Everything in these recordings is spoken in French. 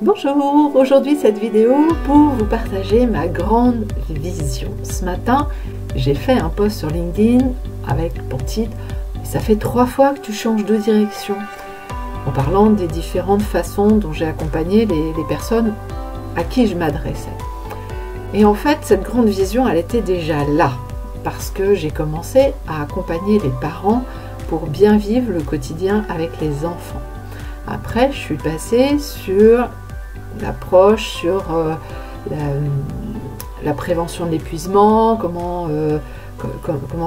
Bonjour, aujourd'hui cette vidéo pour vous partager ma grande vision. Ce matin, j'ai fait un post sur LinkedIn avec pour titre « Ça fait 3 fois que tu changes de direction » en parlant des différentes façons dont j'ai accompagné les personnes à qui je m'adressais. Et en fait, cette grande vision, elle était déjà là parce que j'ai commencé à accompagner les parents pour bien vivre le quotidien avec les enfants. Après, je suis passée sur l'approche, sur la prévention de l'épuisement, comment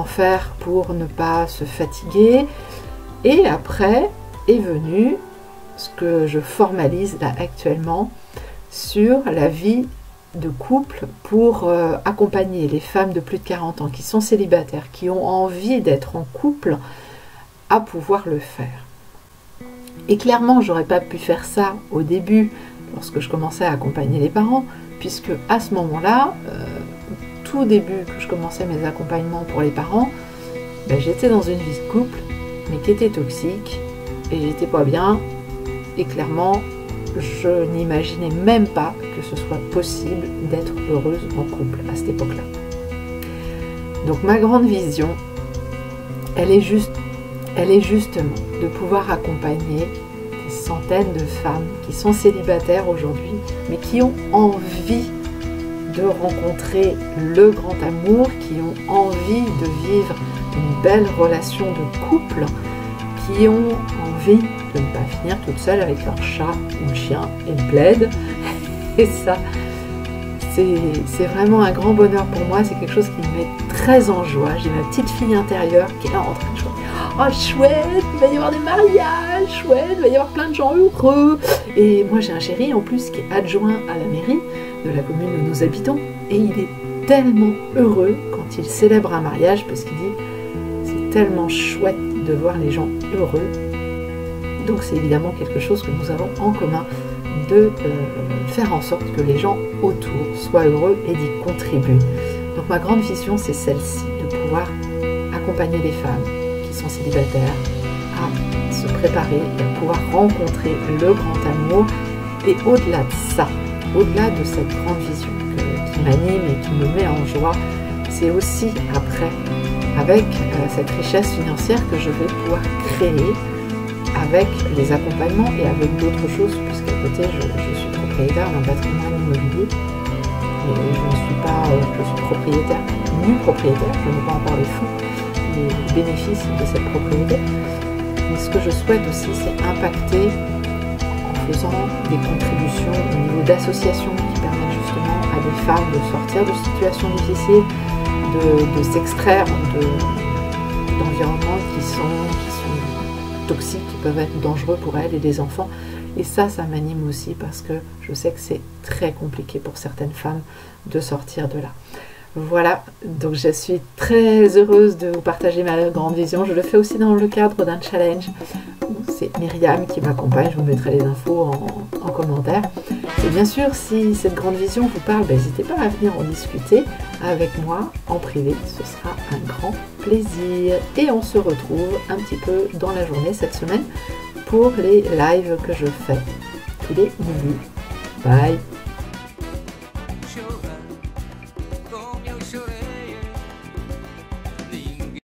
faire pour ne pas se fatiguer. Et après est venu ce que je formalise là actuellement sur la vie de couple pour accompagner les femmes de plus de 40 ans qui sont célibataires, qui ont envie d'être en couple, à pouvoir le faire. Et clairement, j'aurais pas pu faire ça au début, lorsque je commençais à accompagner les parents, puisque à ce moment-là, tout début que je commençais mes accompagnements pour les parents, j'étais dans une vie de couple, mais qui était toxique, et j'étais pas bien, et clairement, je n'imaginais même pas que ce soit possible d'être heureuse en couple à cette époque-là. Donc ma grande vision, elle est justement de pouvoir accompagner des centaines de femmes qui sont célibataires aujourd'hui, mais qui ont envie de rencontrer le grand amour, qui ont envie de vivre une belle relation de couple, qui ont envie de ne pas finir toute seule avec leur chat ou le chien et le plaid. Et ça, c'est vraiment un grand bonheur pour moi, c'est quelque chose qui me met très en joie. J'ai ma petite fille intérieure qui est là en train de jouer. Oh chouette, il va y avoir des mariages, chouette, il va y avoir plein de gens heureux. Et moi j'ai un chéri en plus qui est adjoint à la mairie de la commune où nous habitons. Et il est tellement heureux quand il célèbre un mariage parce qu'il dit c'est tellement chouette de voir les gens heureux. Donc c'est évidemment quelque chose que nous avons en commun de faire en sorte que les gens autour soient heureux et d'y contribuer. Donc ma grande vision c'est celle-ci, de pouvoir accompagner les femmes qui sont célibataires à se préparer et à pouvoir rencontrer le grand amour. Et au-delà de ça, au-delà de cette grande vision qui m'anime et qui me met en joie, c'est aussi après, avec cette richesse financière que je vais pouvoir créer avec les accompagnements et avec d'autres choses, puisqu'à côté je suis propriétaire d'un patrimoine immobilier et je ne suis pas je suis propriétaire, nu propriétaire, je n'ai pas encore les fonds, les bénéfices de cette propriété. Mais ce que je souhaite aussi, c'est impacter en faisant des contributions au niveau d'associations qui permettent justement à des femmes de sortir de situations difficiles, de s'extraire d'environnements qui sont toxiques, qui peuvent être dangereux pour elles et les enfants. Et ça m'anime aussi parce que je sais que c'est très compliqué pour certaines femmes de sortir de là. Voilà, donc je suis très heureuse de vous partager ma grande vision. Je le fais aussi dans le cadre d'un challenge. C'est Myriam qui m'accompagne, je vous mettrai les infos en commentaire. Et bien sûr, si cette grande vision vous parle, n'hésitez pas à venir en discuter avec moi en privé, ce sera un grand plaisir. Et on se retrouve un petit peu dans la journée cette semaine pour les lives que je fais tous les midis. Bye!